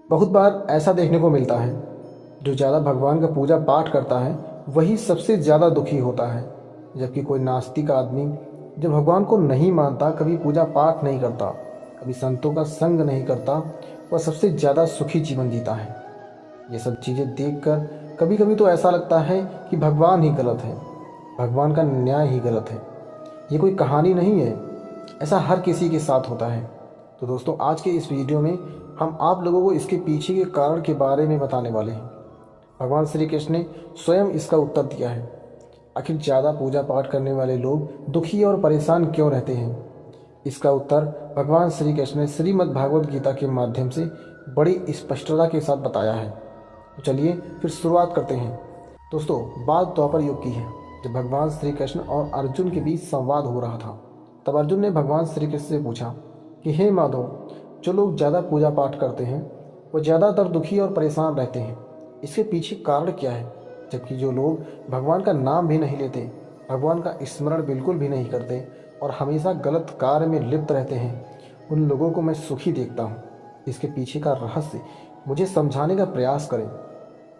बहुत बार ऐसा देखने को मिलता है, जो ज़्यादा भगवान का पूजा पाठ करता है वही सबसे ज़्यादा दुखी होता है, जबकि कोई नास्तिक आदमी जो भगवान को नहीं मानता, कभी पूजा पाठ नहीं करता, कभी संतों का संग नहीं करता, वह सबसे ज़्यादा सुखी जीवन जीता है। ये सब चीज़ें देखकर कभी कभी तो ऐसा लगता है कि भगवान ही गलत है, भगवान का न्याय ही गलत है। ये कोई कहानी नहीं है, ऐसा हर किसी के साथ होता है। तो दोस्तों, आज के इस वीडियो में हम आप लोगों को इसके पीछे के कारण के बारे में बताने वाले हैं। भगवान श्री कृष्ण ने स्वयं इसका उत्तर दिया है। आखिर ज़्यादा पूजा पाठ करने वाले लोग दुखी और परेशान क्यों रहते हैं? इसका उत्तर भगवान श्री कृष्ण ने श्रीमद् भागवत गीता के माध्यम से बड़ी स्पष्टता के साथ बताया है। तो चलिए फिर शुरुआत करते हैं। दोस्तों, बात द्वापर युग की है, जब भगवान श्री कृष्ण और अर्जुन के बीच संवाद हो रहा था। तब अर्जुन ने भगवान श्री कृष्ण से पूछा कि हे माधव, जो लोग ज़्यादा पूजा पाठ करते हैं वो ज़्यादातर दुखी और परेशान रहते हैं, इसके पीछे कारण क्या है? जबकि जो लोग भगवान का नाम भी नहीं लेते, भगवान का स्मरण बिल्कुल भी नहीं करते और हमेशा गलत कार्य में लिप्त रहते हैं, उन लोगों को मैं सुखी देखता हूँ। इसके पीछे का रहस्य मुझे समझाने का प्रयास करें।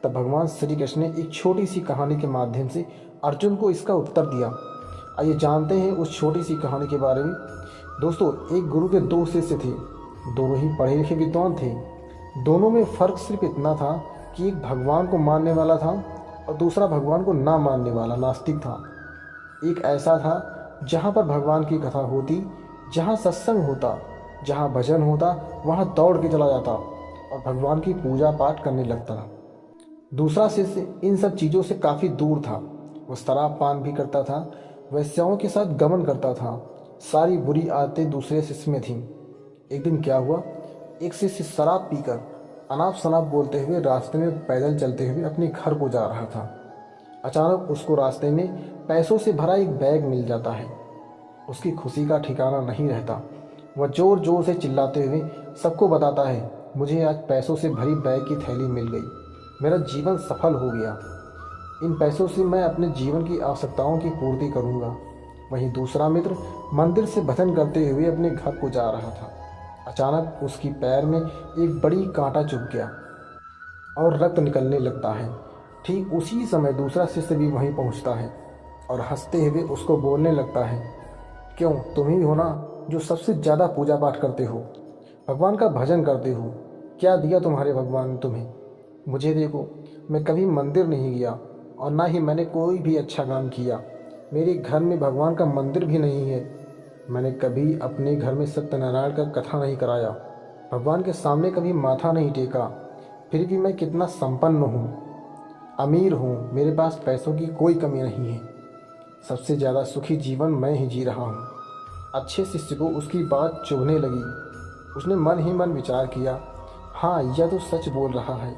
तब भगवान श्री कृष्ण ने एक छोटी सी कहानी के माध्यम से अर्जुन को इसका उत्तर दिया। आइए जानते हैं उस छोटी सी कहानी के बारे में। दोस्तों, एक गुरु के दो शिष्य थे, दोनों ही पढ़े लिखे विद्वान थे। दोनों में फ़र्क सिर्फ इतना था कि एक भगवान को मानने वाला था और दूसरा भगवान को ना मानने वाला नास्तिक था। एक ऐसा था जहाँ पर भगवान की कथा होती, जहाँ सत्संग होता, जहाँ भजन होता, वहाँ दौड़ के चला जाता और भगवान की पूजा पाठ करने लगता था। दूसरा शिष्य इन सब चीज़ों से काफ़ी दूर था। वह शराब पान भी करता था, वैश्याओं के साथ गमन करता था। सारी बुरी आदतें दूसरे शिष्य में थीं। एक दिन क्या हुआ, एक शिष्य शराब पीकर अनाप शनाप बोलते हुए रास्ते में पैदल चलते हुए अपने घर को जा रहा था। अचानक उसको रास्ते में पैसों से भरा एक बैग मिल जाता है। उसकी खुशी का ठिकाना नहीं रहता। वह जोर जोर से चिल्लाते हुए सबको बताता है, मुझे आज पैसों से भरी बैग की थैली मिल गई, मेरा जीवन सफल हो गया। इन पैसों से मैं अपने जीवन की आवश्यकताओं की पूर्ति करूंगा। वहीं दूसरा मित्र मंदिर से भजन करते हुए अपने घर को जा रहा था। अचानक उसकी पैर में एक बड़ी कांटा चुभ गया और रक्त निकलने लगता है। ठीक उसी समय दूसरा शिष्य भी वहीं पहुंचता है और हंसते हुए उसको बोलने लगता है, क्यों, तुम ही हो ना जो सबसे ज़्यादा पूजा पाठ करते हो, भगवान का भजन करते हो। क्या दिया तुम्हारे भगवान ने तुम्हें? मुझे देखो, मैं कभी मंदिर नहीं गया और ना ही मैंने कोई भी अच्छा काम किया। मेरे घर में भगवान का मंदिर भी नहीं है। मैंने कभी अपने घर में सत्यनारायण का कथा नहीं कराया, भगवान के सामने कभी माथा नहीं टेका। फिर भी मैं कितना संपन्न हूँ, अमीर हूँ, मेरे पास पैसों की कोई कमी नहीं है। सबसे ज़्यादा सुखी जीवन मैं ही जी रहा हूँ। अच्छे शिष्य को उसकी बात चुभने लगी। उसने मन ही मन विचार किया, हाँ, यह तो सच बोल रहा है।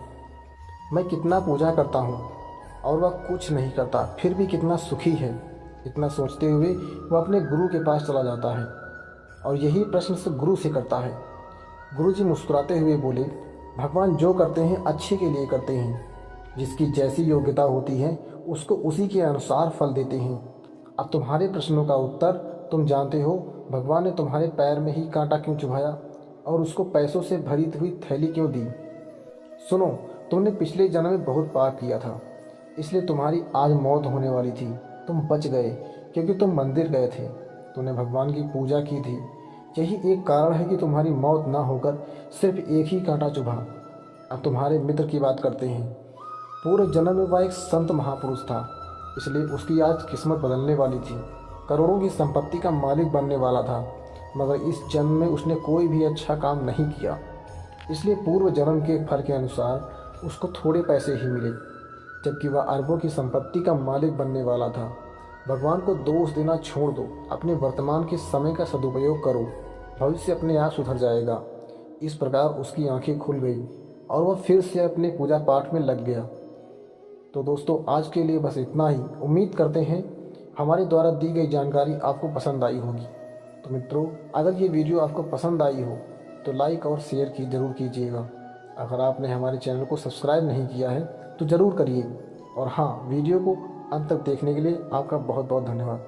मैं कितना पूजा करता हूँ और वह कुछ नहीं करता, फिर भी कितना सुखी है। इतना सोचते हुए वह अपने गुरु के पास चला जाता है और यही प्रश्न से गुरु से करता है। गुरु जी मुस्कुराते हुए बोले, भगवान जो करते हैं अच्छे के लिए करते हैं। जिसकी जैसी योग्यता होती है उसको उसी के अनुसार फल देते हैं। अब तुम्हारे प्रश्नों का उत्तर तुम जानते हो। भगवान ने तुम्हारे पैर में ही कांटा क्यों चुभाया और उसको पैसों से भरी हुई थैली क्यों दी? सुनो, तुमने पिछले जन्म में बहुत पाप किया था, इसलिए तुम्हारी आज मौत होने वाली थी। तुम बच गए क्योंकि तुम मंदिर गए थे, तुमने भगवान की पूजा की थी। यही एक कारण है कि तुम्हारी मौत ना होकर सिर्फ एक ही कांटा चुभा। अब तुम्हारे मित्र की बात करते हैं। पूरे जन्म में वह एक संत महापुरुष था, इसलिए उसकी आज किस्मत बदलने वाली थी। करोड़ों की संपत्ति का मालिक बनने वाला था, मगर इस जन्म में उसने कोई भी अच्छा काम नहीं किया, इसलिए पूर्व जन्म के फल के अनुसार उसको थोड़े पैसे ही मिले, जबकि वह अरबों की संपत्ति का मालिक बनने वाला था। भगवान को दोष देना छोड़ दो, अपने वर्तमान के समय का सदुपयोग करो, भविष्य अपने आप सुधर जाएगा। इस प्रकार उसकी आंखें खुल गई और वह फिर से अपने पूजा पाठ में लग गया। तो दोस्तों, आज के लिए बस इतना ही। उम्मीद करते हैं हमारे द्वारा दी गई जानकारी आपको पसंद आई होगी। तो मित्रों, अगर ये वीडियो आपको पसंद आई हो तो लाइक और शेयर की ज़रूर कीजिएगा। अगर आपने हमारे चैनल को सब्सक्राइब नहीं किया है तो ज़रूर करिए। और हाँ, वीडियो को अंत तक देखने के लिए आपका बहुत बहुत धन्यवाद।